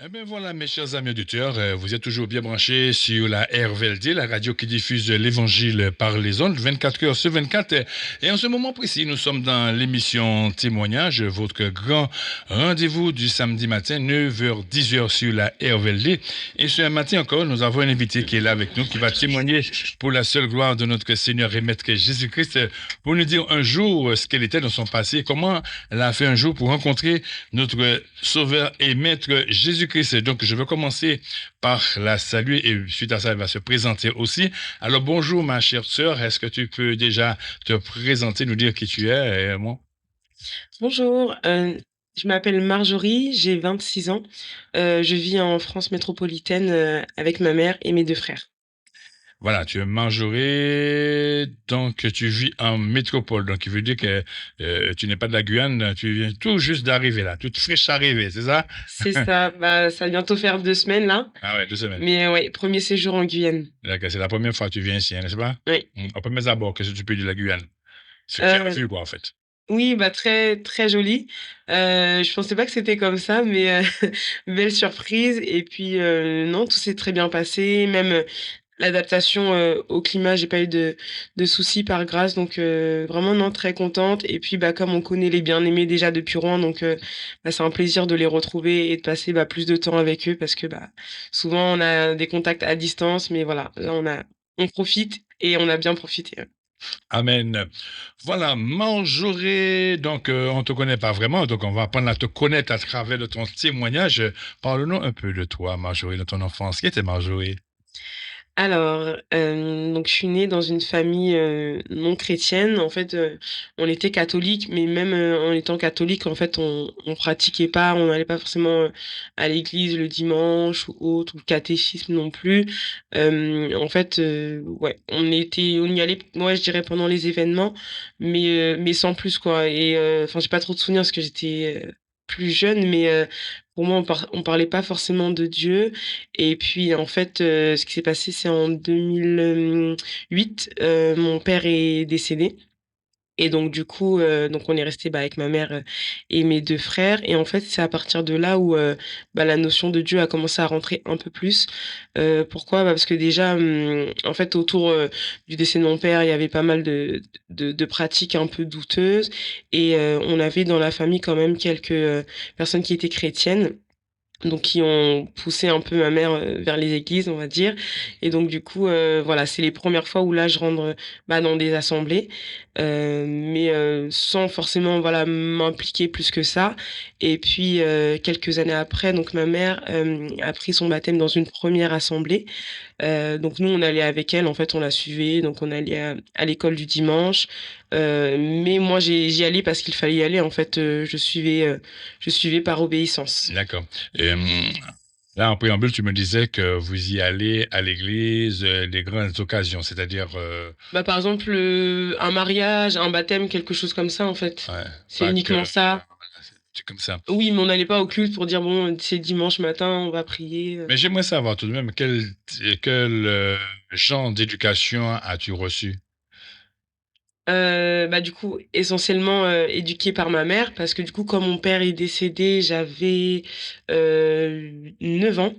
Eh bien voilà, mes chers amis auditeurs, vous êtes toujours bien branchés sur la RVLD, la radio qui diffuse l'Évangile par les ondes, 24 heures sur 24. Et en ce moment précis, nous sommes dans l'émission Témoignage, votre grand rendez-vous du samedi matin, 9h-10h sur la RVLD. Et ce matin encore, nous avons un invité qui est là avec nous, qui va témoigner pour la seule gloire de notre Seigneur et Maître Jésus-Christ, pour nous dire un jour ce qu'elle était dans son passé, comment elle a fait un jour pour rencontrer notre Sauveur et Maître Jésus-Christ. Donc, je veux commencer par la saluer et suite à ça, elle va se présenter aussi. Alors, bonjour, ma chère sœur. Est-ce que tu peux déjà te présenter, nous dire qui tu es et moi? Bonjour, je m'appelle Marjorie, j'ai 26 ans. Je vis en France métropolitaine, avec ma mère et mes 2 frères. Voilà, tu es majoré, donc tu vis en métropole. Donc, il veut dire que tu n'es pas de la Guyane, tu viens tout juste d'arriver là, toute fraîche arrivée, c'est ça? C'est ça, bah, ça va bientôt faire 2 semaines là, Ah ouais, 2 semaines. mais ouais, 1er séjour en Guyane. D'accord, c'est la première fois que tu viens ici, hein, n'est-ce pas? Oui. Au premier abord, qu'est-ce que tu peux dire de la Guyane? Ce que tu as Heu, vu, quoi, en fait. oui, bah, très, très joli. Je pensais pas que c'était comme ça, mais belle surprise et puis, non, tout s'est très bien passé, même, l'adaptation, au climat, j'ai pas eu de soucis par grâce donc vraiment non, très contente et puis, bah, comme on connaît les bien-aimés déjà depuis Rouen donc bah, c'est un plaisir de les retrouver et de passer, bah, plus de temps avec eux parce que, bah, souvent on a des contacts à distance mais voilà, là on profite et on a bien profité, ouais. Amen. Voilà, Marjorie, donc on te connaît pas vraiment, donc on va apprendre à te connaître à travers de ton témoignage. Parle-nous un peu de toi, Marjorie, de ton enfance. Qui était Marjorie? Alors, donc je suis née dans une famille, non chrétienne. En fait, on était catholique, mais même, en étant catholique, en fait, on pratiquait pas, on n'allait pas forcément, à l'église le dimanche ou autre, ou le catéchisme non plus. En fait, ouais, on y allait, ouais, je dirais pendant les événements, mais sans plus, quoi et enfin, j'ai pas trop de souvenirs parce que j'étais, plus jeune, mais pour moi, on parlait pas forcément de Dieu et puis, en fait, ce qui s'est passé, c'est en 2008, mon père est décédé et donc du coup, donc on est resté bah, avec ma mère, et mes 2 frères et en fait, c'est à partir de là où, bah, la notion de Dieu a commencé à rentrer un peu plus. Pourquoi? Bah, parce que déjà, en fait, autour, du décès de mon père, il y avait pas mal de pratiques un peu douteuses et on avait dans la famille quand même quelques, personnes qui étaient chrétiennes donc qui ont poussé un peu ma mère, vers les églises, on va dire et donc du coup, voilà, c'est les premières fois où là je rentre, bah, dans des assemblées, mais sans forcément, voilà, m'impliquer plus que ça et puis, quelques années après, donc ma mère, a pris son baptême dans une première assemblée, donc nous, on allait avec elle, en fait, on la suivait, donc on allait à l'école du dimanche, mais moi j'y allais parce qu'il fallait y aller, en fait, je suivais par obéissance. D'accord. Et, là, en préambule, tu me disais que vous y allez à l'église, les grandes occasions, c'est-à-dire, Bah, par exemple, un mariage, un baptême, quelque chose comme ça, en fait. ouais, C'est pas que, uniquement ça. voilà, c'est comme ça. Oui, mais on n'allait pas au culte pour dire: «Bon, c'est dimanche matin, on va prier», Mais j'aimerais savoir tout de même quel genre d'éducation as-tu reçu? Bah, du coup, essentiellement, éduquée par ma mère parce que, du coup, quand mon père est décédé, j'avais, 9 ans.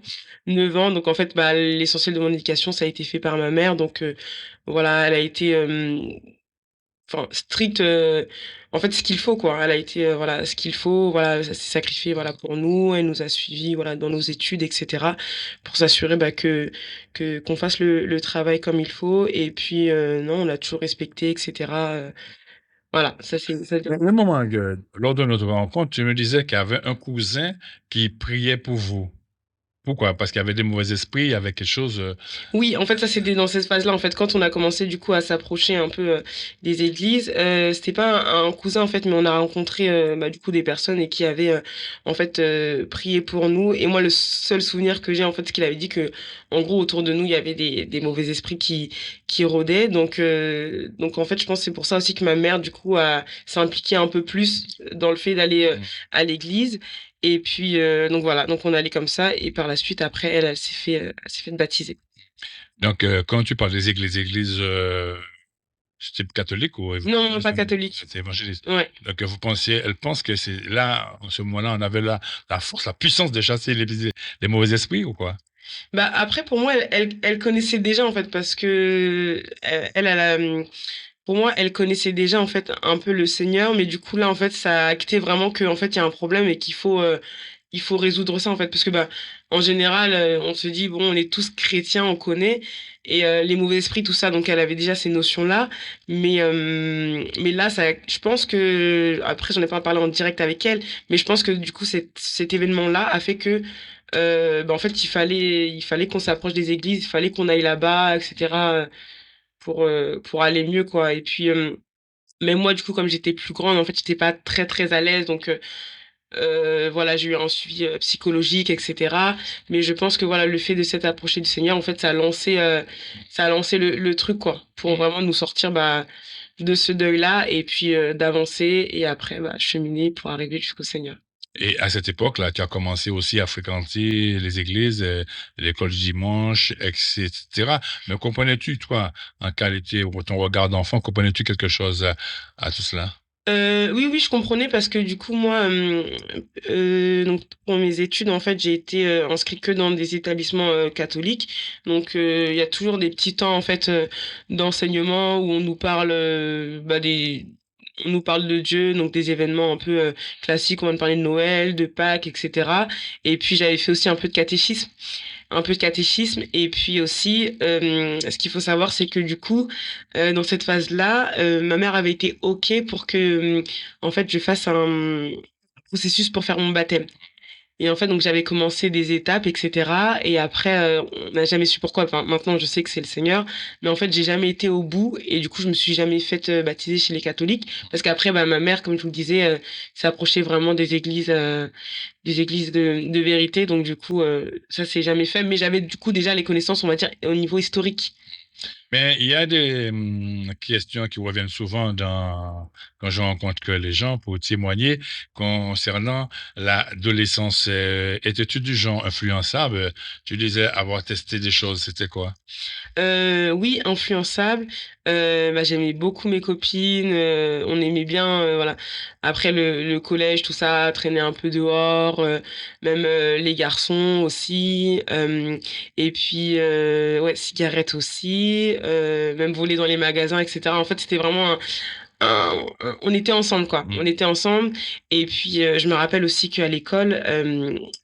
9 ans, donc en fait, bah, l'essentiel de mon éducation, ça a été fait par ma mère donc voilà, elle a été, enfin strict, en fait ce qu'il faut quoi. Elle a été, voilà ce qu'il faut, voilà, elle s'est sacrifiée, voilà pour nous. Elle nous a suivis, voilà dans nos études et cetera, pour s'assurer, bah, que qu'on fasse le travail comme il faut et puis, non, on l'a toujours respecté et cetera, voilà, ça c'est ça. À un moment, lors de notre rencontre, tu me disais qu'il y avait un cousin qui priait pour vous. Pourquoi? Parce qu'il y avait des mauvais esprits, il y avait quelque chose. Oui, en fait, ça, c'était dans cette phase-là, en fait, quand on a commencé, du coup, à s'approcher un peu, des églises, c'était pas un cousin, en fait, mais on a rencontré, bah, du coup, des personnes et qui avaient, en fait, prié pour nous et moi, le seul souvenir que j'ai, en fait, c'est qu'il avait dit que, en gros, autour de nous, il y avait des mauvais esprits qui rôdaient donc en fait, je pense que c'est pour ça aussi que ma mère, du coup, a s'est impliquée un peu plus dans le fait d'aller, Mmh. à l'église et puis, donc voilà, donc on allait comme ça et par la suite, après, elle s'est fait baptiser. Donc, quand tu parles des églises, C'était catholique ou Non, non, pas catholique. c'était évangéliste? Ouais. Donc, elle pense que c'est là, en ce moment-là, on avait la force, la puissance de chasser les mauvais esprits ou quoi? Bah après pour moi elle connaissait déjà en fait parce que pour moi elle connaissait déjà en fait un peu le Seigneur mais du coup là en fait ça a acté vraiment que en fait il y a un problème et il faut résoudre ça en fait parce que bah en général on se dit bon on est tous chrétiens on connaît et les mauvais esprits tout ça donc elle avait déjà ces notions là mais là ça je pense que après j'en ai pas parlé en direct avec elle mais je pense que du coup cet événement là a fait que bah, en fait, il fallait qu'on s'approche des églises, il fallait qu'on aille là-bas, etc. Pour aller mieux, quoi. Et puis, même moi, du coup, comme j'étais plus grande, en fait, j'étais pas très, très à l'aise. Donc, voilà, j'ai eu un suivi psychologique, etc. Mais je pense que voilà, le fait de s'être approché du Seigneur, en fait, ça a lancé le truc, quoi, pour vraiment nous sortir bah, de ce deuil-là et puis d'avancer et après bah, cheminer pour arriver jusqu'au Seigneur. Et à cette époque-là, tu as commencé aussi à fréquenter les églises, l'école du dimanche, etc. Mais comprenais-tu, toi, en qualité, ou ton regard d'enfant, comprenais-tu quelque chose à tout cela? Oui, oui, je comprenais parce que du coup, moi, donc pour mes études, en fait, j'ai été inscrite que dans des établissements catholiques. Donc, il y a toujours des petits temps, en fait, d'enseignement où on nous parle, on nous parle de Dieu, donc des événements un peu classiques. On va nous parler de Noël, de Pâques, etc. Et puis, j'avais fait aussi un peu de catéchisme. Et puis aussi, ce qu'il faut savoir, c'est que du coup, dans cette phase-là, ma mère avait été OK pour que, en fait, je fasse un processus pour faire mon baptême. Et en fait, donc j'avais commencé des étapes, etc. Et après, on n'a jamais su pourquoi. Enfin, maintenant, je sais que c'est le Seigneur, mais en fait, j'ai jamais été au bout. Et du coup, je me suis jamais faite baptiser chez les catholiques, parce qu'après, bah, ma mère, comme je vous le disais, s'approchait vraiment des églises de vérité. Donc du coup, ça s'est jamais fait. Mais j'avais du coup déjà les connaissances, on va dire, au niveau historique. Mais il y a des questions qui reviennent souvent quand je rencontre que les gens pour témoigner concernant l'adolescence. Étais-tu du genre influençable? Tu disais avoir testé des choses, c'était quoi? Oui, influençable. Bah, j'aimais beaucoup mes copines. On aimait bien, voilà. Après le collège, tout ça, traîner un peu dehors. Même les garçons aussi. Et puis, ouais, cigarettes aussi. Même voler dans les magasins, etc. En fait, c'était vraiment on était ensemble quoi, Mm. on était ensemble et puis je me rappelle aussi qu'à l'école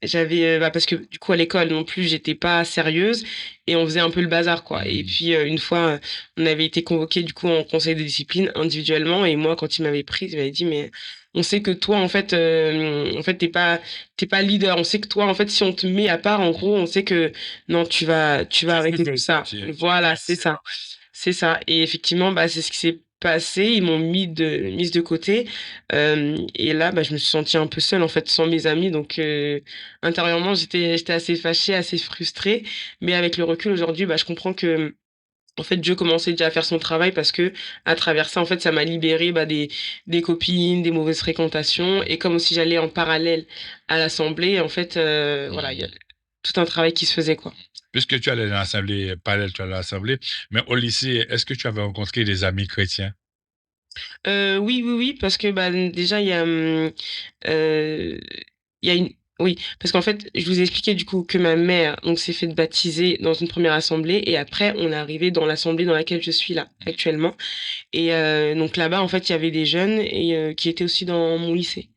j'avais bah, parce que du coup à l'école non plus j'étais pas sérieuse et on faisait un peu le bazar quoi et Mm. puis une fois on avait été convoqué du coup en conseil de discipline individuellement et moi quand il m'avait prise il m'avait dit mais on sait que toi en fait t'es pas leader on sait que toi en fait si on te met à part en gros on sait que non tu vas arrêter tout ça voilà c'est ça. Et effectivement, bah, c'est ce qui s'est passé. Ils m'ont mise de côté. Et là, bah, je me suis sentie un peu seule, en fait, sans mes amis. Donc, intérieurement, j'étais assez fâchée, assez frustrée. Mais avec le recul aujourd'hui, bah, je comprends que, en fait, Dieu commençait déjà à faire son travail parce que, à travers ça, en fait, ça m'a libérée, bah, des copines, des mauvaises fréquentations. Et comme aussi j'allais en parallèle à l'assemblée, en fait, voilà, il y a tout un travail qui se faisait, quoi. Puisque tu allais à l'assemblée, parallèle, tu allais à l'assemblée, mais au lycée, est-ce que tu avais rencontré des amis chrétiens? Oui, oui, oui, parce que bah, déjà, euh, il y a une... Oui, parce qu'en fait, je vous ai expliqué du coup que ma mère donc s'est fait baptiser dans une première assemblée et après on est arrivé dans l'assemblée dans laquelle je suis là actuellement et donc là-bas en fait il y avait des jeunes et qui étaient aussi dans mon lycée.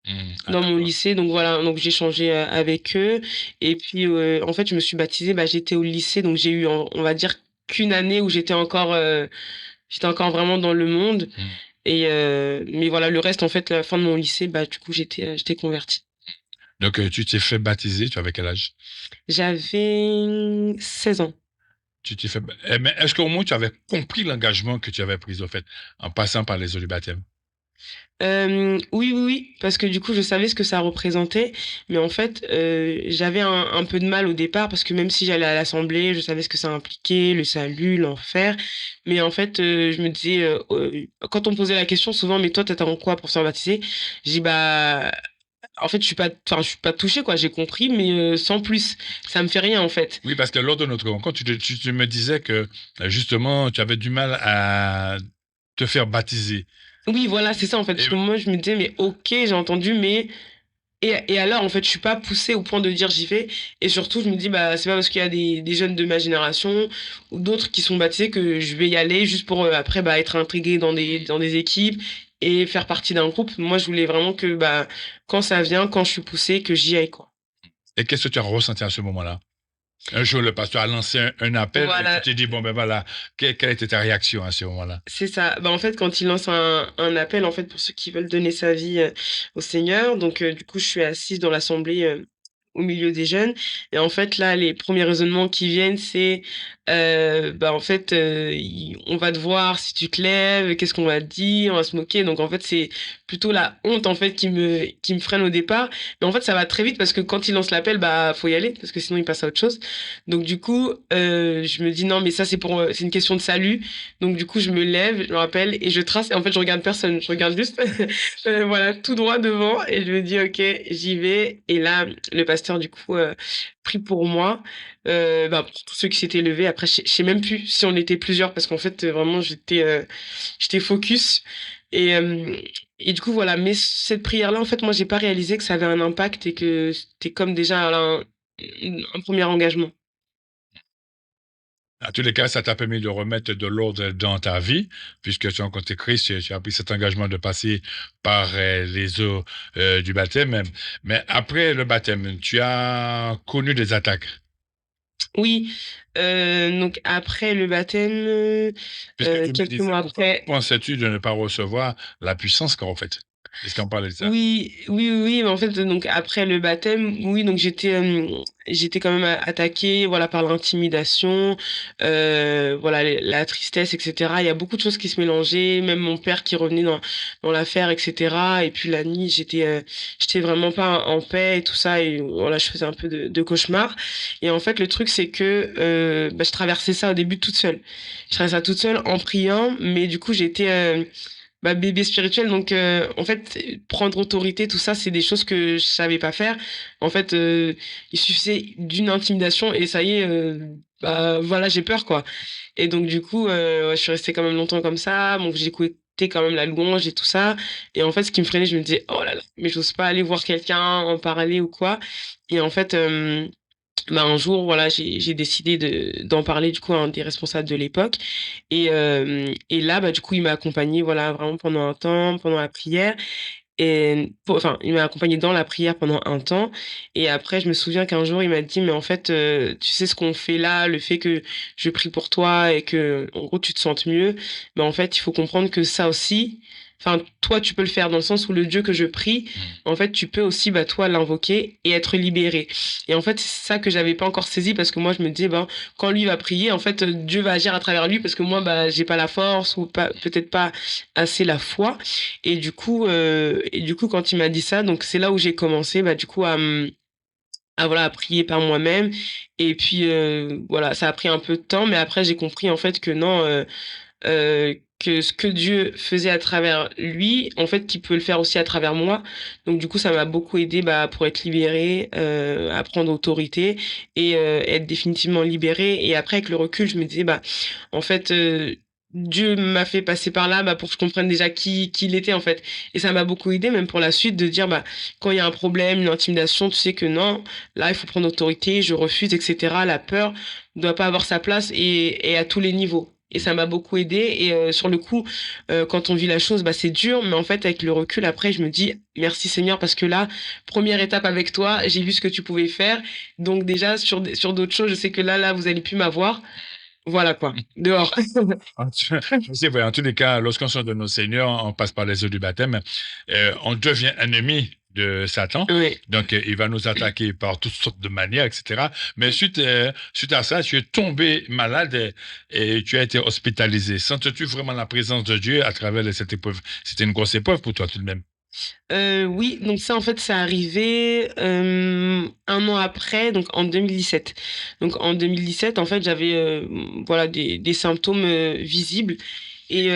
Ah, Dans mon d'accord. lycée donc voilà donc j'ai changé avec eux et puis en fait je me suis baptisée bah j'étais au lycée donc j'ai eu on va dire qu'une année où j'étais encore vraiment dans le monde Mm. et mais voilà, le reste, en fait, la fin de mon lycée, bah, du coup, j'étais convertie. Donc, tu t'es fait baptiser, tu avais quel âge? J'avais 16 ans. Tu t'es fait... Mais est-ce qu'au moins tu avais compris l'engagement que tu avais pris, au fait, en passant par les eaux du baptême? Oui, oui, oui, parce que du coup, je savais ce que ça représentait, mais en fait, j'avais un peu de mal au départ, parce que même si j'allais à l'assemblée, je savais ce que ça impliquait, le salut, l'enfer, mais en fait, je me disais, quand on me posait la question, souvent, mais toi, t'attends quoi pour se faire baptiser? Je dis, bah, en fait, je suis pas touchée, quoi, j'ai compris, mais sans plus, ça me fait rien, en fait. Oui, parce que lors de notre rencontre, tu me disais que justement, tu avais du mal te faire baptiser. Oui, voilà, c'est ça en fait. Et Parce que moi, je me disais, mais ok, j'ai entendu, mais. Et alors, en fait, je suis pas poussée au point de dire j'y vais. Et surtout, je me dis, bah, c'est pas parce qu'il y a des jeunes de ma génération ou d'autres qui sont baptisés que je vais y aller juste pour après bah, être intégrée dans des équipes et faire partie d'un groupe. Moi, je voulais vraiment que bah, quand ça vient, quand je suis poussée, que j'y aille, quoi. qu'est-ce que tu as ressenti à ce moment-là? Un jour, le pasteur a lancé un appel et tu Voilà, t'es dit, bon, ben voilà, quelle était ta réaction à ce moment-là? c'est ça. Bah, en fait, quand il lance un appel, en fait, pour ceux qui veulent donner sa vie au Seigneur, donc du coup, je suis assise dans l'assemblée au milieu des jeunes. Et en fait, là, les premiers raisonnements qui viennent, c'est, bah, en fait, on va te voir si tu te lèves, qu'est-ce qu'on va te dire, on va se moquer. Donc, en fait, c'est plutôt la honte, en fait, qui me freine au départ. Mais en fait, ça va très vite parce que quand il lance l'appel, bah, faut y aller parce que sinon, il passe à autre chose. Donc, du coup, je me dis, non, mais ça, c'est une question de salut. Donc, du coup, je me lève, je me rappelle, et je trace. Et en fait, je regarde personne. Je regarde juste, voilà, tout droit devant. Et je me dis, OK, j'y vais. Et là, le pasteur, du coup, prie pour moi. Bah, pour tous ceux qui s'étaient levés. Après, je sais même plus si on était plusieurs, parce qu'en fait, vraiment, j'étais focus. Et, euh, et du coup, voilà. Mais cette prière-là, en fait, moi, j'ai pas réalisé que ça avait un impact et que c'était comme déjà un premier engagement. À tous les cas, ça t'a permis de remettre de l'ordre dans ta vie, puisque tu as rencontré Christ, tu as pris cet engagement de passer par les eaux du baptême. Mais après le baptême, tu as connu des attaques. Oui, donc après le baptême, Puisque tu me quelques disais, mois pourquoi après, pensais-tu de ne pas recevoir la puissance qu'en fait? Est-ce qu'on parlait de ça? oui, oui, oui, oui, mais en fait, donc après le baptême, oui, donc j'étais quand même attaquée, voilà, par l'intimidation, voilà, la tristesse, etc. Il y a beaucoup de choses qui se mélangeaient, même mon père qui revenait dans l'affaire, etc. Et puis la nuit, j'étais vraiment pas en paix et tout ça, et voilà, je faisais un peu de cauchemar. Et en fait, le truc, c'est que bah, je traversais ça au début toute seule. Je traversais ça toute seule en priant, mais du coup, j'étais bah, bébé spirituel. Donc, en fait, prendre autorité, tout ça, c'est des choses que je savais pas faire. En fait, il suffisait d'une intimidation et ça y est, bah, voilà, j'ai peur, quoi. Et donc, du coup, ouais, je suis restée quand même longtemps comme ça. Donc, j'écoutais quand même la louange et tout ça. Et en fait, ce qui me freinait, je me disais, oh là là, mais j'ose pas aller voir quelqu'un, en parler ou quoi. Et en fait, bah, un jour, voilà, j'ai décidé d'en parler du coup à un des responsables de l'époque. Et là, bah, du coup, il m'a accompagné, voilà, vraiment pendant un temps, pendant la prière. Enfin, il m'a accompagné dans la prière pendant un temps. Et après, je me souviens qu'un jour, il m'a dit, mais en fait, tu sais ce qu'on fait là, le fait que je prie pour toi et que, en gros, tu te sentes mieux. Mais en fait, il faut comprendre que ça aussi, enfin, toi, tu peux le faire dans le sens où le Dieu que je prie, en fait, tu peux aussi, bah, toi, l'invoquer et être libéré. Et en fait, c'est ça que j'avais pas encore saisi parce que moi, je me disais, ben, quand lui va prier, en fait, Dieu va agir à travers lui parce que moi, bah, j'ai pas la force ou pas, peut-être pas assez la foi. Et du coup, quand il m'a dit ça, donc c'est là où j'ai commencé, bah, du coup, voilà, à prier par moi-même. Et puis, voilà, ça a pris un peu de temps, mais après, j'ai compris, en fait, que non, que ce que Dieu faisait à travers lui, en fait, qu'il peut le faire aussi à travers moi. Donc, du coup, ça m'a beaucoup aidé, bah, pour être libérée, à prendre autorité et être définitivement libérée. Et après, avec le recul, je me disais, bah, en fait, Dieu m'a fait passer par là, bah, pour que je comprenne déjà qui il était, en fait. Et ça m'a beaucoup aidé, même pour la suite, de dire, bah, quand il y a un problème, une intimidation, tu sais que non, là, il faut prendre autorité, je refuse, etc. La peur ne doit pas avoir sa place et à tous les niveaux. Et ça m'a beaucoup aidé. Et sur le coup, quand on vit la chose, bah, c'est dur. Mais en fait, avec le recul, après, je me dis merci Seigneur parce que là, première étape avec toi, j'ai vu ce que tu pouvais faire. Donc déjà, sur d'autres choses, je sais que là, vous allez plus m'avoir. Voilà quoi, dehors. Je sais, ouais, en tous les cas, lorsqu'on sort de nos seigneurs, on passe par les eaux du baptême, on devient ennemi de Satan. Oui. Donc, il va nous attaquer par toutes sortes de manières, etc. Mais suite à ça, tu es tombé malade et tu as été hospitalisé. Sens-tu vraiment la présence de Dieu à travers cette épreuve? C'était une grosse épreuve pour toi tout de même. Oui, donc ça en fait c'est arrivé un an après, donc en 2017. Donc en 2017 en fait j'avais voilà des symptômes visibles Et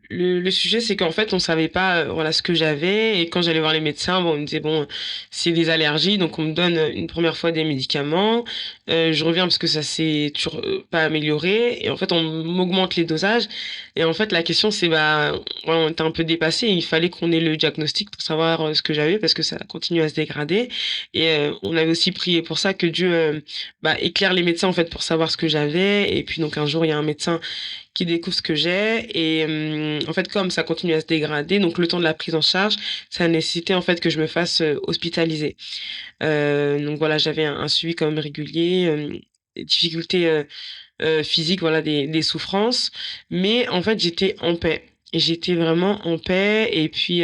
le sujet, c'est qu'en fait, on savait pas voilà ce que j'avais. Et quand j'allais voir les médecins, bon, on me disait bon, c'est des allergies, donc on me donne une première fois des médicaments. Je reviens parce que ça s'est toujours pas amélioré. Et en fait, on m'augmente les dosages. Et en fait, la question, c'est bah, voilà, on était un peu dépassé. Il fallait qu'on ait le diagnostic pour savoir ce que j'avais parce que ça continue à se dégrader. Et on avait aussi prié pour ça que Dieu bah, éclaire les médecins en fait pour savoir ce que j'avais. Et puis donc un jour, il y a un médecin qui découvre ce que j'ai et en fait comme ça continue à se dégrader donc le temps de la prise en charge ça a nécessité en fait que je me fasse hospitaliser donc voilà j'avais un suivi quand même régulier des difficultés physiques voilà des souffrances mais en fait j'étais en paix et j'étais vraiment en paix et puis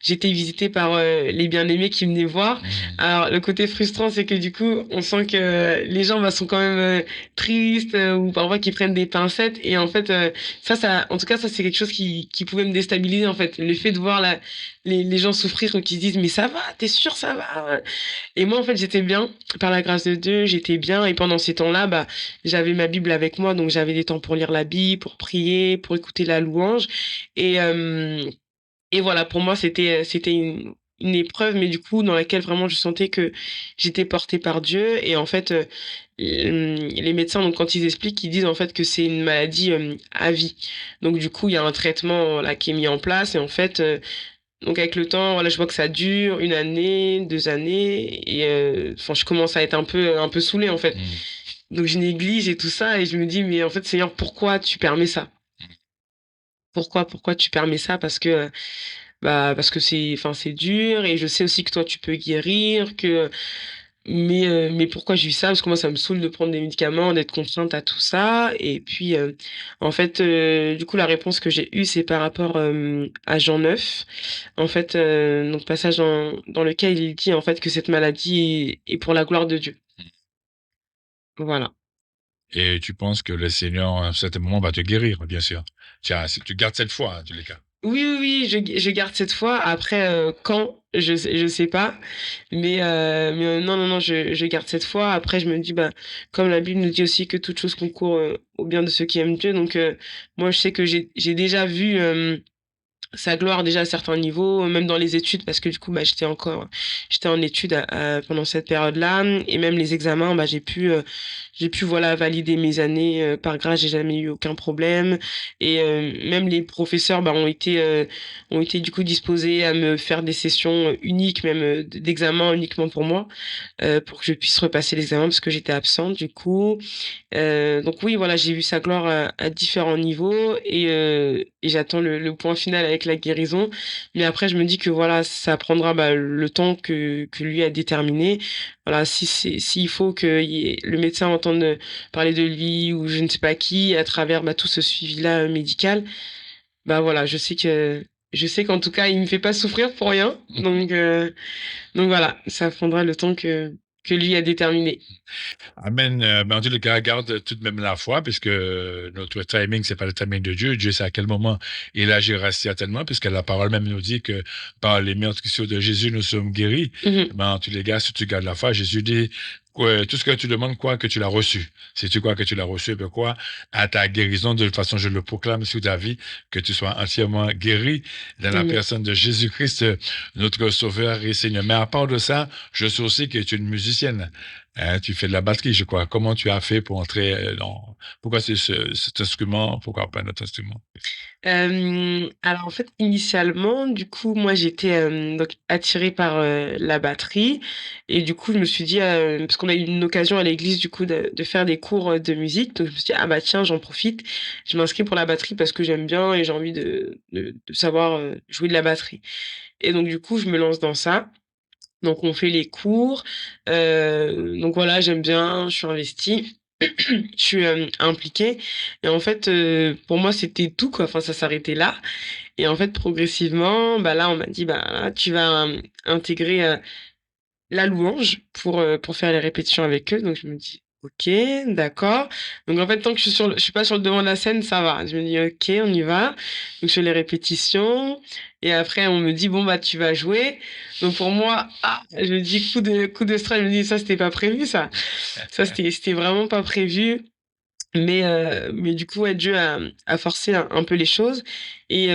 j'étais visitée par les bien-aimés qui venaient voir. Alors le côté frustrant c'est que du coup on sent que les gens bah, sont quand même tristes ou parfois qui prennent des pincettes et en fait ça en tout cas ça c'est quelque chose qui pouvait me déstabiliser en fait le fait de voir les gens souffrir ou qui se disent mais ça va t'es sûr ça va et moi en fait j'étais bien par la grâce de Dieu j'étais bien et pendant ces temps-là bah j'avais ma Bible avec moi donc j'avais des temps pour lire la Bible pour prier pour écouter la louange et et voilà pour moi c'était une épreuve mais du coup dans laquelle vraiment je sentais que j'étais portée par Dieu et en fait les médecins donc quand ils expliquent ils disent en fait que c'est une maladie à vie donc du coup il y a un traitement là qui est mis en place et en fait donc avec le temps, voilà, je vois que ça dure une année, 2 années, et enfin, je commence à être un peu saoulée en fait. Donc je néglige et tout ça, et je me dis mais en fait Seigneur, pourquoi tu permets ça? Pourquoi tu permets ça? Parce que bah parce que enfin c'est dur, et je sais aussi que toi tu peux guérir, que mais pourquoi je vis ça? Parce que moi, ça me saoule de prendre des médicaments, d'être contrainte à tout ça. Et puis, en fait, du coup, la réponse que j'ai eue, c'est par rapport à Jean 9. En fait, donc passage dans lequel il dit en fait que cette maladie est pour la gloire de Dieu. Voilà. Et tu penses que le Seigneur, à un certain moment, va te guérir, bien sûr. Tiens, si tu gardes cette foi, en tous les cas. Oui, oui, oui, je garde cette foi. Après, quand, je sais pas. Mais non, non, non, je garde cette foi. Après, je me dis, bah, comme la Bible nous dit aussi que toute chose concourt au bien de ceux qui aiment Dieu. Donc, moi, je sais que j'ai déjà vu sa gloire déjà à certains niveaux, même dans les études, parce que du coup, bah, j'étais en études pendant cette période-là, et même les examens, bah, j'ai pu, voilà, valider mes années par grâce, j'ai jamais eu aucun problème, et même les professeurs, bah, ont été du coup disposés à me faire des sessions uniques, même d'examen uniquement pour moi, pour que je puisse repasser l'examen parce que j'étais absente, du coup. Donc oui, voilà, j'ai vu sa gloire à différents niveaux et j'attends le point final avec la guérison. Mais après, je me dis que voilà, ça prendra bah, le temps que lui a déterminé. Voilà, s'il faut que le médecin entende parler de lui ou je ne sais pas qui à travers bah, tout ce suivi-là médical, bah voilà, je sais qu'en tout cas, il me fait pas souffrir pour rien. Donc voilà, ça prendra le temps que lui a déterminé. Amen. Mais en tous les cas, garde tout de même la foi, puisque notre timing, c'est pas le timing de Dieu. Dieu sait à quel moment il agira certainement, puisque la parole même nous dit que par les meurtrissures de Jésus, nous sommes guéris. Mhm. Mais en tous les cas, si tu gardes la foi, Jésus dit, tout ce que tu demandes, quoi que tu l'as reçu. Si tu crois que tu l'as reçu, ben quoi, à ta guérison, de toute façon, je le proclame sur ta vie, que tu sois entièrement guéri dans la Amen. personne de Jésus-Christ, notre Sauveur et Seigneur. Mais à part de ça, je sais aussi que tu es une musicienne. Hein, tu fais de la batterie, je crois. Comment tu as fait pour entrer dans... Pourquoi c'est cet instrument? Pourquoi pas un autre instrument? Alors en fait, initialement, du coup, moi j'étais donc attirée par la batterie et du coup, je me suis dit parce qu'on a eu une occasion à l'église du coup de faire des cours de musique, donc je me suis dit ah bah tiens, j'en profite, je m'inscris pour la batterie parce que j'aime bien et j'ai envie de savoir jouer de la batterie. Et donc du coup, je me lance dans ça. Donc on fait les cours, donc voilà, j'aime bien, je suis investie. Je suis impliquée et en fait pour moi c'était tout quoi, enfin ça s'arrêtait là et en fait progressivement bah là on m'a dit bah là tu vas intégrer la louange pour faire les répétitions avec eux. Donc je me dis ok, d'accord. Donc en fait tant que je suis pas sur le devant de la scène, ça va. Je me dis ok, on y va. Donc je fais les répétitions et après on me dit bon bah tu vas jouer. Donc pour moi je me dis coup de stress, je me dis ça c'était pas prévu ça. Ça c'était vraiment pas prévu. Mais du coup, ouais, Dieu a forcé un peu les choses. Et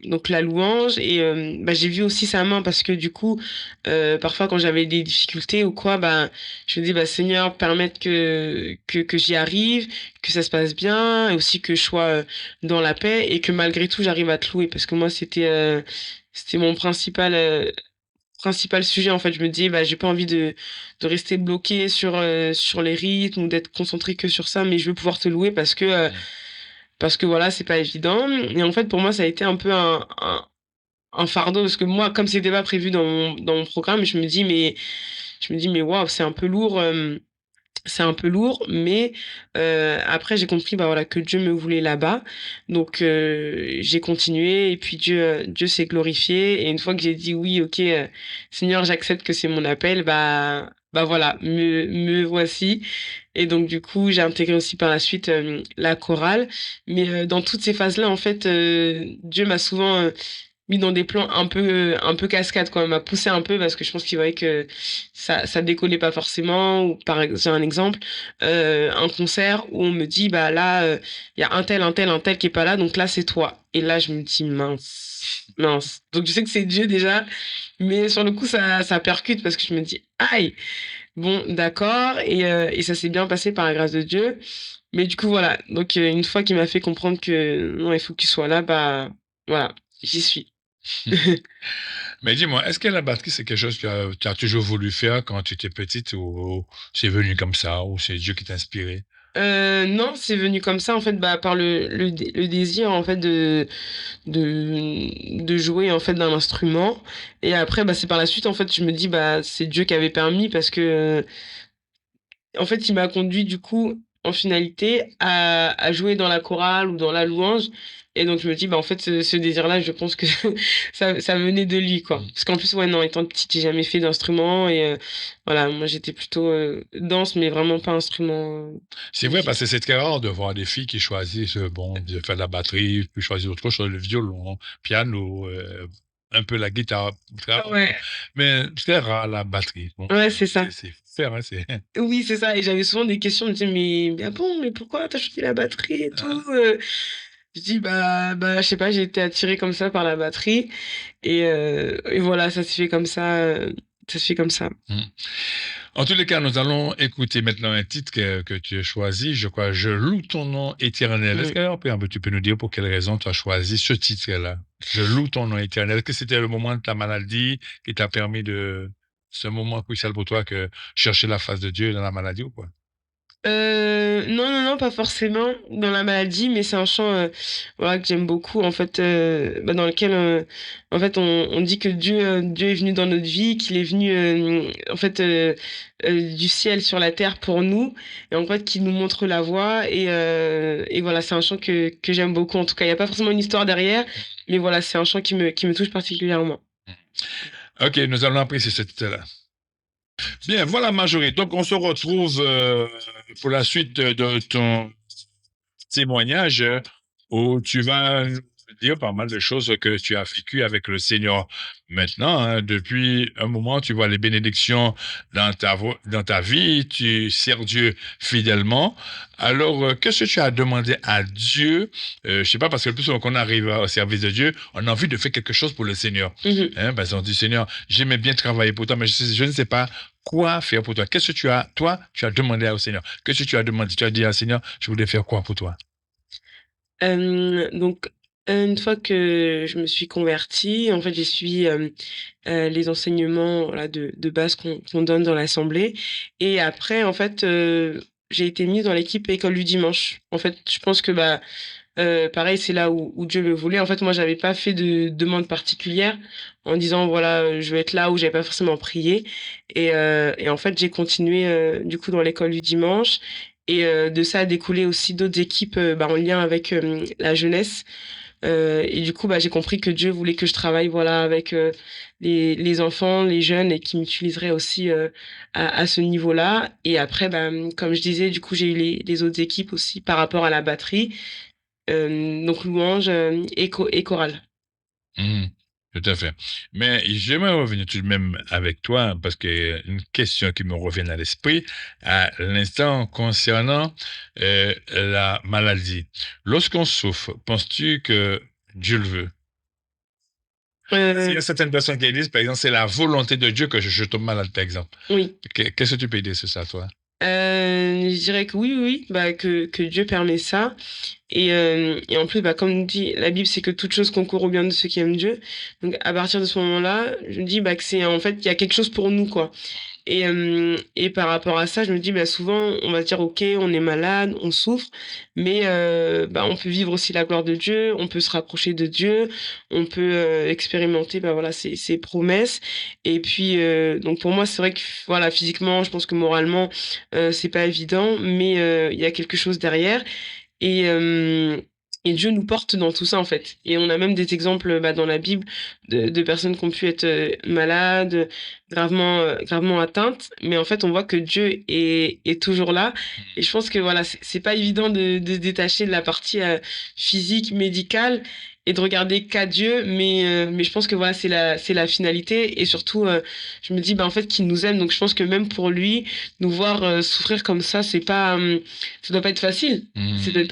donc la louange. Et bah, j'ai vu aussi sa main parce que du coup, parfois quand j'avais des difficultés ou quoi, bah, je me dis, bah, Seigneur, permette que j'y arrive, que ça se passe bien, et aussi que je sois dans la paix et que malgré tout, j'arrive à te louer. Parce que moi, c'était mon principal sujet en fait. Je me dis bah j'ai pas envie de rester bloqué sur les rythmes ou d'être concentré que sur ça, mais je veux pouvoir te louer parce que voilà, c'est pas évident. Et en fait pour moi ça a été un peu un fardeau parce que moi comme c'était pas prévu dans mon programme, je me dis mais waouh, c'est un peu lourd, mais après j'ai compris bah voilà que Dieu me voulait là-bas, donc j'ai continué et puis Dieu s'est glorifié et une fois que j'ai dit oui, ok, Seigneur, j'accepte que c'est mon appel, bah voilà, me voici. Et donc du coup j'ai intégré aussi par la suite la chorale, mais dans toutes ces phases-là en fait Dieu m'a souvent mis dans des plans un peu cascade quoi, m'a poussé un peu parce que je pense qu'il voyait que ça décollait pas forcément. Ou par exemple, j'ai un exemple, un concert où on me dit bah là il y a un tel qui est pas là, donc là c'est toi. Et là je me dis mince. Donc je sais que c'est Dieu déjà, mais sur le coup ça percute parce que je me dis aïe. Bon, d'accord, et ça s'est bien passé par la grâce de Dieu. Mais du coup, voilà. Donc, une fois qu'il m'a fait comprendre que non, il faut que tu sois là, bah, voilà, j'y suis. Mais dis-moi, est-ce que la batterie, c'est quelque chose que tu as toujours voulu faire quand tu étais petite ou c'est venu comme ça ou c'est Dieu qui t'a inspiré? Non, c'est venu comme ça, en fait, bah, par le désir, en fait, de jouer, en fait, d'un instrument. Et après, bah, c'est par la suite, en fait, je me dis, bah, c'est Dieu qui avait permis parce que, en fait, il m'a conduit, du coup, en finalité, à jouer dans la chorale ou dans la louange. Et donc, je me dis, bah, en fait, ce désir-là, je pense que ça venait de lui, quoi. Parce qu'en plus, ouais, non, étant petite, j'ai jamais fait d'instrument. Et voilà, moi, j'étais plutôt danse, mais vraiment pas instrument C'est vrai parce musique. que c'est très rare de voir des filles qui choisissent, bon, de faire de la batterie, puis choisir autre chose, le violon, piano, un peu la guitare, très rare. Ouais, Mais très rare la batterie. Bon, ouais, c'est ça. c'est faire, hein, c'est. Oui, c'est ça. Et j'avais souvent des questions. Je me disais, mais ah bon, mais pourquoi t'as choisi la batterie et tout? Je dis, je sais pas, j'ai été attirée comme ça par la batterie. Et voilà, ça se fait comme ça. Ça se fait comme ça. Hmm. En tous les cas, nous allons écouter maintenant un titre que tu as choisi. Je crois, Je loue ton nom éternel. Est-ce Mm. que tu peux nous dire pour quelle raison tu as choisi ce titre-là? Je loue ton nom éternel. Est-ce que c'était le moment de ta maladie qui t'a permis de ce moment crucial pour toi que chercher la face de Dieu dans la maladie ou quoi? Non, non, non, pas forcément dans la maladie, mais c'est un chant voilà, que j'aime beaucoup, en fait, dans lequel en fait, on dit que Dieu est venu dans notre vie, qu'il est venu en fait, du ciel sur la terre pour nous, et en fait, qu'il nous montre la voie. Et voilà, c'est un chant que j'aime beaucoup. En tout cas, il n'y a pas forcément une histoire derrière, mais voilà, c'est un chant qui me touche particulièrement. Ok, nous allons apprécier ce titre-là. Bien, voilà, Marjorie. Donc, on se retrouve pour la suite de ton témoignage où tu vas nous dire pas mal de choses que tu as vécues avec le Seigneur. Maintenant, hein, depuis un moment, tu vois les bénédictions dans ta vie, tu sers Dieu fidèlement. Alors, qu'est-ce que tu as demandé à Dieu? Je sais pas, parce que le plus souvent qu'on arrive au service de Dieu, on a envie de faire quelque chose pour le Seigneur. Mhm. Hein, parce qu'on dit, Seigneur, j'aimais bien travailler pour toi, mais je ne sais pas quoi faire pour toi. Qu'est-ce que toi, tu as demandé au Seigneur? Qu'est-ce que tu as demandé? Tu as dit au Seigneur, je voulais faire quoi pour toi? Donc, une fois que je me suis convertie, en fait, j'ai suivi les enseignements voilà, de base qu'on donne dans l'assemblée. Et après, en fait, j'ai été mise dans l'équipe école du dimanche. En fait, je pense que pareil, c'est là où Dieu me voulait. En fait, moi, j'avais pas fait de demande particulière en disant voilà, je veux être là où j'avais pas forcément prié. Et en fait, j'ai continué du coup dans l'école du dimanche. Et de ça a découlé aussi d'autres équipes en lien avec la jeunesse. Et du coup, j'ai compris que Dieu voulait que je travaille voilà avec les enfants, les jeunes et qui m'utiliserait aussi à ce niveau-là. Et après, comme je disais, du coup, j'ai eu les autres équipes aussi par rapport à la batterie, donc louange et chorale. Hmm. Tout à fait. Mais j'aimerais revenir tout de même avec toi parce que une question qui me revient à l'esprit à l'instant concernant la maladie. Lorsqu'on souffre, penses-tu que Dieu le veut? Il y a Euh, certaines personnes qui disent, par exemple, c'est la volonté de Dieu que je tombe malade, par exemple. oui. Qu'est-ce que tu peux dire sur ça, toi? Je dirais que oui, oui, oui, bah, que Dieu permet ça. Et en plus, bah, comme dit la Bible, c'est que toute chose concourt au bien de ceux qui aiment Dieu. Donc, à partir de ce moment-là, je me dis bah, que c'est en fait, il y a quelque chose pour nous, quoi. Et par rapport à ça, je me dis, bah, souvent, on va se dire, OK, on est malade, on souffre, mais bah, on peut vivre aussi la gloire de Dieu, on peut se rapprocher de Dieu, on peut expérimenter bah, voilà, ses promesses. Et puis, donc pour moi, c'est vrai que voilà, physiquement, je pense que moralement, c'est pas évident, mais il y a quelque chose derrière. Et, euh, et Dieu nous porte dans tout ça, en fait. Et on a même des exemples bah, dans la Bible de personnes qui ont pu être malades, gravement atteintes. Mais en fait, on voit que Dieu est toujours là. Et je pense que voilà, c'est pas évident de se détacher de la partie physique, médicale et de regarder qu'à Dieu. Mais je pense que voilà, c'est la finalité. Et surtout, je me dis, bah, en fait, qu'il nous aime. Donc je pense que même pour lui, nous voir souffrir comme ça, ça doit pas être facile. Ça doit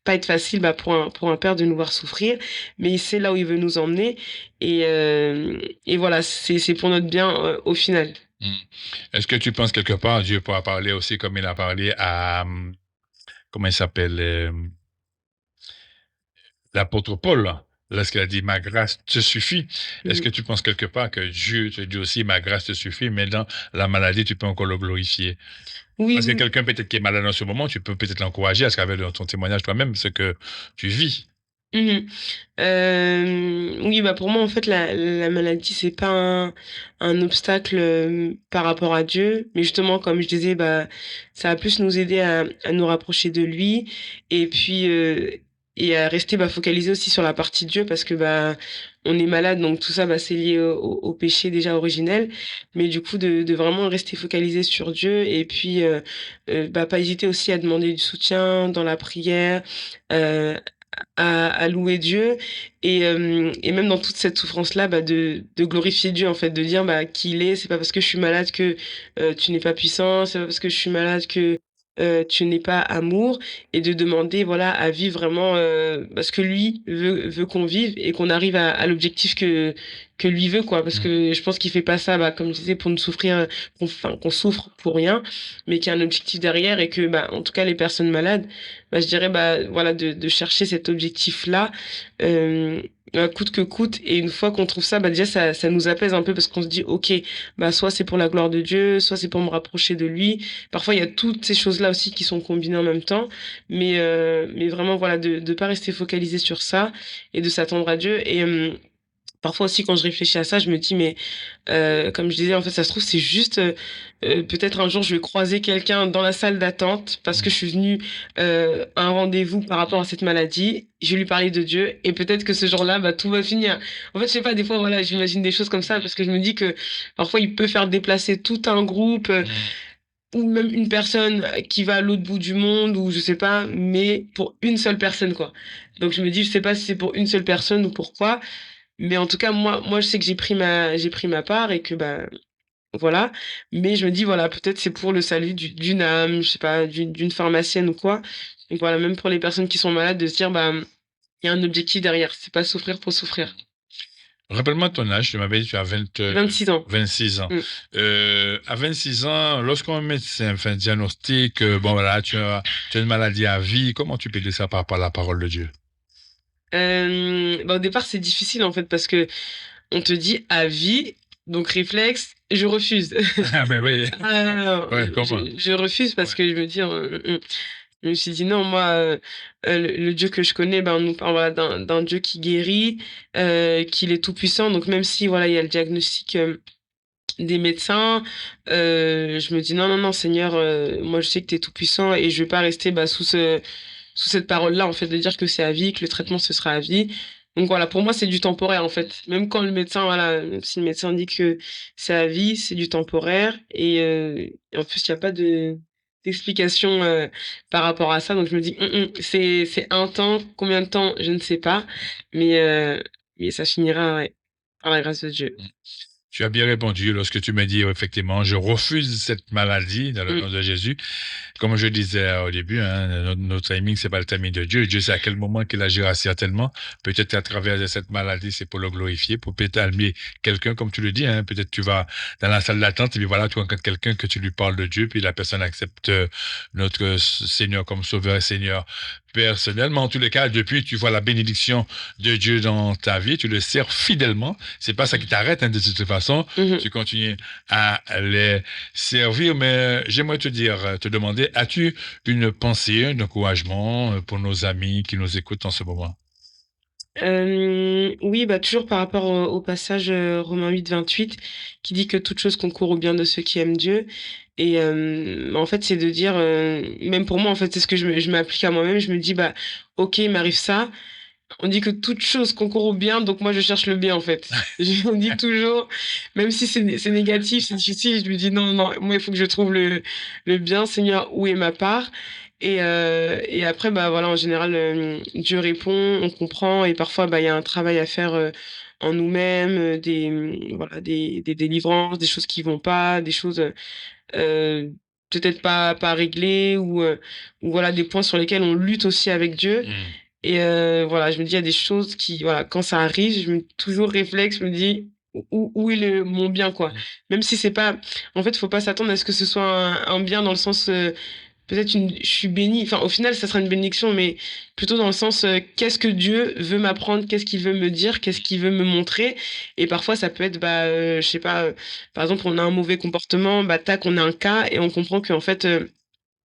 pas être facile bah, pour un père de nous voir souffrir, mais il sait là où il veut nous emmener. Et voilà, c'est pour notre bien au final. Mm. Est-ce que tu penses quelque part, Dieu pourra parler aussi comme il a parlé à, comment il s'appelle, l'apôtre Paul, là, lorsqu'il a dit ma grâce te suffit? Est-ce que Mhm. tu penses quelque part que Dieu te dit aussi ma grâce te suffit, mais dans la maladie, tu peux encore le glorifier? Oui, Parce que oui. quelqu'un peut-être qui est malade en ce moment, tu peux peut-être l'encourager à travers ton témoignage toi-même, ce que tu vis. Mhm. Oui, bah pour moi, en fait, la maladie, c'est pas un obstacle par rapport à Dieu, mais justement, comme je disais, bah, ça va plus nous aider à nous rapprocher de lui et puis et à rester bah, focalisé aussi sur la partie Dieu parce que bah on est malade, donc tout ça, bah, c'est lié au péché déjà originel, mais du coup de vraiment rester focalisé sur Dieu et puis bah, pas hésiter aussi à demander du soutien dans la prière. euh, à louer Dieu et même dans toute cette souffrance-là, bah, de glorifier Dieu, en fait, de dire bah, qui il est. C'est pas parce que je suis malade que tu n'es pas puissant, c'est pas parce que je suis malade que tu n'es pas amour, et de demander voilà, à vivre vraiment parce que lui veut qu'on vive et qu'on arrive à l'objectif que lui veut, quoi. Parce Mm. que je pense qu'il fait pas ça, bah, comme je disais, pour nous souffrir, qu'on souffre pour rien, mais qu'il y a un objectif derrière et que, bah, en tout cas, les personnes malades, bah, je dirais bah voilà de chercher cet objectif-là euh, coûte que coûte, et une fois qu'on trouve ça bah déjà ça nous apaise un peu parce qu'on se dit ok, bah soit c'est pour la gloire de Dieu, soit c'est pour me rapprocher de lui. Parfois il y a toutes ces choses-là aussi qui sont combinées en même temps, mais vraiment voilà de pas rester focalisé sur ça et de s'attendre à Dieu. Et parfois aussi, quand je réfléchis à ça, je me dis, mais comme je disais, en fait, ça se trouve, c'est juste, peut-être un jour, je vais croiser quelqu'un dans la salle d'attente parce que je suis venue à un rendez-vous par rapport à cette maladie. Je vais lui parler de Dieu et peut-être que ce jour-là, bah, tout va finir. En fait, je sais pas, des fois, voilà, j'imagine des choses comme ça parce que je me dis que parfois, il peut faire déplacer tout un groupe ou même une personne qui va à l'autre bout du monde ou je sais pas, mais pour une seule personne, quoi. Donc, je me dis, je sais pas si c'est pour une seule personne ou pourquoi. Mais en tout cas, moi, je sais que j'ai pris ma part et que, bah, voilà. Mais je me dis, voilà, peut-être c'est pour le salut d'une âme, je sais pas, d'une pharmacienne ou quoi. Donc voilà, même pour les personnes qui sont malades, de se dire, bah, il y a un objectif derrière. C'est pas souffrir pour souffrir. Rappelle-moi ton âge, tu m'avais dit que tu as 26 ans. 26 ans. Mm. À 26 ans, lorsqu'un médecin fait un diagnostic, bon voilà, tu as une maladie à vie, comment tu peux dire ça par rapport à la parole de Dieu? Bah, au départ, c'est difficile, en fait, parce que on te dit à vie, donc réflexe, je refuse. Ah ben oui, Alors, ouais, comment? je refuse parce Ouais. que je me dis, je me suis dit non, moi, le Dieu que je connais, ben, on nous parle voilà, d'un Dieu qui guérit, qu'il est tout puissant. Donc même si voilà, il y a le diagnostic des médecins, je me dis non, non, non, Seigneur, moi je sais que tu es tout puissant et je vais pas rester bah, sous cette parole-là, en fait, de dire que c'est à vie, que le traitement ce sera à vie. Donc voilà, pour moi c'est du temporaire en fait. Même quand le médecin, voilà, même si le médecin dit que c'est à vie, c'est du temporaire. Et en plus il n'y a pas d'explication par rapport à ça. Donc je me dis, c'est un temps, combien de temps, je ne sais pas, mais, euh, mais ça finira, ouais. par la grâce de Dieu. Tu as bien répondu lorsque tu m'as dit, effectivement, je refuse cette maladie dans le Mmh. nom de Jésus. Comme je disais au début, hein, notre timing, c'est pas le timing de Dieu. Dieu sait à quel moment qu'il agira certainement. Peut-être à travers de cette maladie, c'est pour le glorifier, pour peut-être amener quelqu'un, comme tu le dis, hein. Peut-être tu vas dans la salle d'attente et puis voilà, tu rencontres quelqu'un que tu lui parles de Dieu, puis la personne accepte notre Seigneur comme Sauveur et Seigneur personnellement. En tous les cas, depuis, tu vois la bénédiction de Dieu dans ta vie, tu le sers fidèlement. C'est pas ça qui t'arrête, hein, de toute façon. Mmh. Tu continues à les servir, mais j'aimerais te dire, te demander, as-tu une pensée, un encouragement pour nos amis qui nous écoutent en ce moment? Oui, bah, toujours par rapport au passage, Romains 8, 28, qui dit que toute chose concourt au bien de ceux qui aiment Dieu et en fait, c'est de dire, même pour moi, en fait, c'est ce que je m'applique à moi-même. Je me dis: «Bah, OK, il m'arrive ça». On dit que toute chose concourt au bien, donc moi, je cherche le bien, en fait. On dit toujours, même si c'est négatif, c'est difficile, je me dis: «Non, non, moi, il faut que je trouve le bien. Seigneur, où est ma part?» Et après, bah, voilà, en général, Dieu répond, on comprend et parfois, bah, il y a un travail à faire, en nous-mêmes, voilà, des délivrances, des choses qui vont pas, des choses, peut-être pas réglées ou voilà, des points sur lesquels on lutte aussi avec Dieu Mm. et voilà, je me dis: «Il y a des choses qui» voilà, quand ça arrive, je me toujours réflexe, je me dis: «Où est le mon bien, quoi?» Mm. Même si c'est pas en fait, faut pas s'attendre à ce que ce soit un bien dans le sens, peut-être je suis bénie, enfin, au final, ça sera une bénédiction, mais plutôt dans le sens, qu'est-ce que Dieu veut m'apprendre? Qu'est-ce qu'il veut me dire? Qu'est-ce qu'il veut me montrer? Et parfois, ça peut être, bah, je sais pas, par exemple, on a un mauvais comportement, bah, tac, on a un cas et on comprend qu'en fait,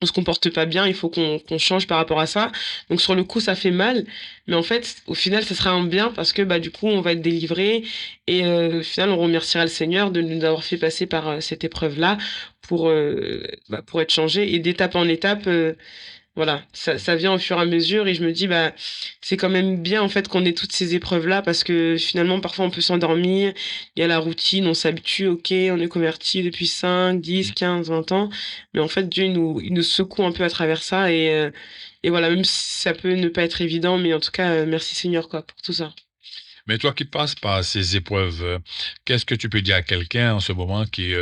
on se comporte pas bien, il faut qu'on change par rapport à ça. Donc sur le coup, ça fait mal, mais en fait, au final, ça sera un bien parce que bah du coup, on va être délivré et au final, on remerciera le Seigneur de nous avoir fait passer par cette épreuve-là pour être changé et d'étape en étape. Voilà, ça vient au fur et à mesure et je me dis, bah, c'est quand même bien en fait qu'on ait toutes ces épreuves-là parce que finalement, parfois, on peut s'endormir, il y a la routine, on s'habitue, ok, on est converti depuis 5, 10, 15, 20 ans, mais en fait, Dieu il nous secoue un peu à travers ça et voilà, même si ça peut ne pas être évident, mais en tout cas, merci Seigneur quoi pour tout ça. Mais toi qui passes par ces épreuves, qu'est-ce que tu peux dire à quelqu'un en ce moment qui,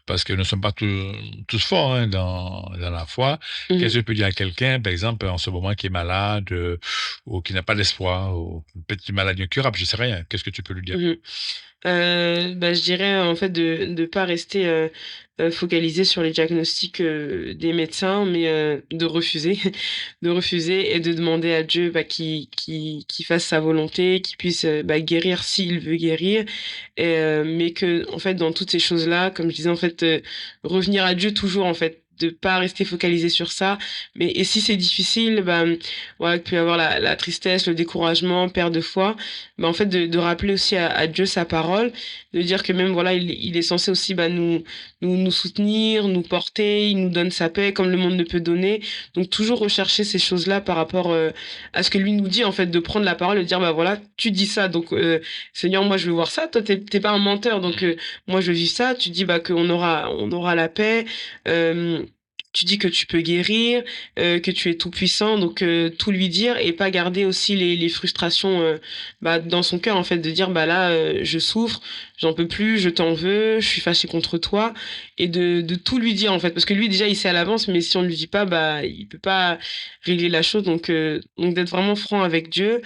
parce que nous ne sommes pas tous forts, hein, dans la foi, qu'est-ce que Mhm. tu peux dire à quelqu'un, par exemple, en ce moment qui est malade ou qui n'a pas d'espoir, ou peut-être une maladie incurable, je ne sais rien, qu'est-ce que tu peux lui dire? Mhm. Bah, je dirais, en fait, de pas rester, focalisé sur les diagnostics, des médecins, mais de refuser, de refuser et de demander à Dieu, bah, qu'il fasse sa volonté, qu'il puisse, bah, guérir s'il veut guérir et mais que en fait, dans toutes ces choses-là, comme je disais, en fait, revenir à Dieu toujours, en fait, de pas rester focalisé sur ça. Mais et si c'est difficile, bah, voilà, qu'il peut y avoir la tristesse, le découragement, perte de foi, bah, en fait, de rappeler aussi à Dieu sa parole, de dire que même, voilà, il est censé aussi bah, nous soutenir, nous porter, il nous donne sa paix comme le monde ne peut donner. Donc, toujours rechercher ces choses-là par rapport à ce que lui nous dit, en fait, de prendre la parole et de dire, bah voilà, tu dis ça, donc Seigneur, moi je veux voir ça, toi t'es pas un menteur, donc moi je vis ça, tu dis bah qu'on aura la paix. Euh, tu dis que tu peux guérir, que tu es tout puissant, donc tout lui dire et pas garder aussi les frustrations bah, dans son cœur en fait de dire bah là je souffre, j'en peux plus, je t'en veux, je suis fâché contre toi et de tout lui dire en fait parce que lui déjà il sait à l'avance mais si on ne lui dit pas bah il peut pas régler la chose donc d'être vraiment franc avec Dieu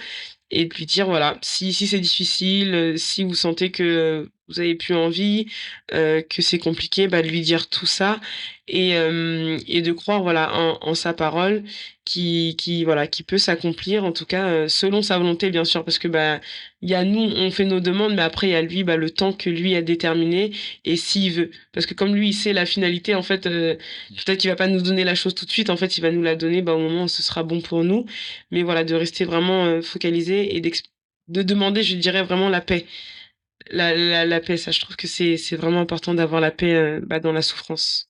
et de lui dire voilà si c'est difficile, si vous sentez que vous avez plus envie, que c'est compliqué, bah de lui dire tout ça et de croire voilà en sa parole qui voilà qui peut s'accomplir en tout cas selon sa volonté bien sûr parce que bah il y a nous on fait nos demandes mais après il y a lui bah le temps que lui a déterminé et s'il veut parce que comme lui il sait la finalité en fait peut-être qu'il va pas nous donner la chose tout de suite en fait il va nous la donner bah au moment où ce sera bon pour nous mais voilà de rester vraiment focalisé et de demander je dirais vraiment la paix la paix ça je trouve que c'est vraiment important d'avoir la paix bah, dans la souffrance.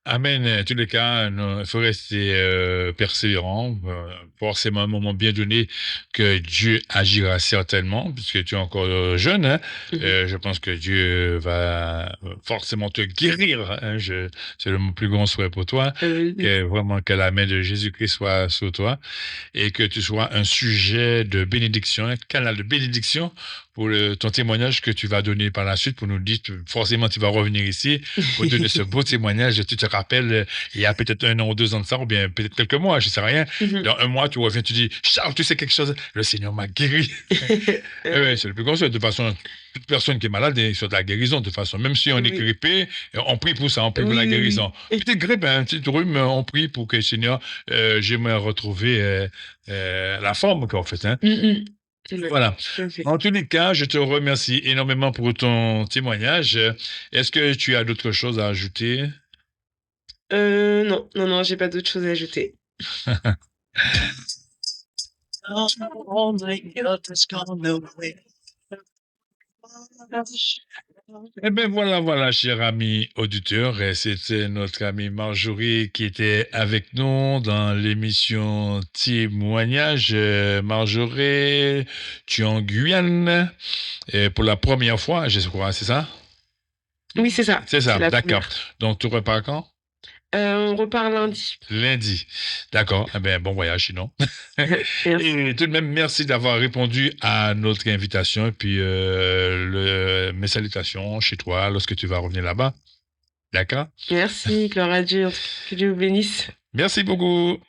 Amen. En tous les cas, il faut rester persévérant. Forcément, à un moment bien donné, que Dieu agira certainement, puisque tu es encore jeune. Hein. Mhm. Je pense que Dieu va forcément te guérir. Hein. C'est le mon plus grand souhait pour toi. Oui. Que vraiment que la main de Jésus-Christ soit sur toi et que tu sois un sujet de bénédiction, un canal de bénédiction pour ton témoignage que tu vas donner par la suite pour nous dire, forcément, tu vas revenir ici pour donner ce beau témoignage. Tu te rappelles, il y a peut-être 1 an ou 2 ans de ça, ou bien peut-être quelques mois, je ne sais rien. Mhm. Dans 1 mois, tu reviens, tu dis, Charles, tu sais quelque chose, le Seigneur m'a guéri. Eh ouais, c'est le plus grand souhait. De toute façon, toute personne qui est malade est sur de la guérison. De toute façon, même si on est Oui, grippé, on prie pour ça, on prie pour la oui, guérison. oui, oui. Petite grippe, un petit rhume, on prie pour que le Seigneur, j'aimerais retrouver la forme qu'en fait. Hein. Mhm. Ouais, Voilà. tout à fait. En tous les cas, je te remercie énormément pour ton témoignage. Est-ce que tu as d'autres choses à ajouter? Non, non, non, j'ai pas d'autre chose à ajouter. Eh bien, voilà, voilà, cher ami auditeur, c'était notre amie Marjorie qui était avec nous dans l'émission Témoignage. Marjorie, tu es en Guyane pour la première fois, je crois, c'est ça? Oui, c'est ça. C'est C'est ça, la d'accord. première. Donc, tu repars quand? On repart lundi. Lundi. D'accord. Eh bien, bon voyage sinon. Merci. Et tout de même, merci d'avoir répondu à notre invitation et puis mes salutations chez toi lorsque tu vas revenir là-bas. D'accord? Merci, gloire à Dieu. En tout cas, que Dieu vous bénisse. Merci beaucoup.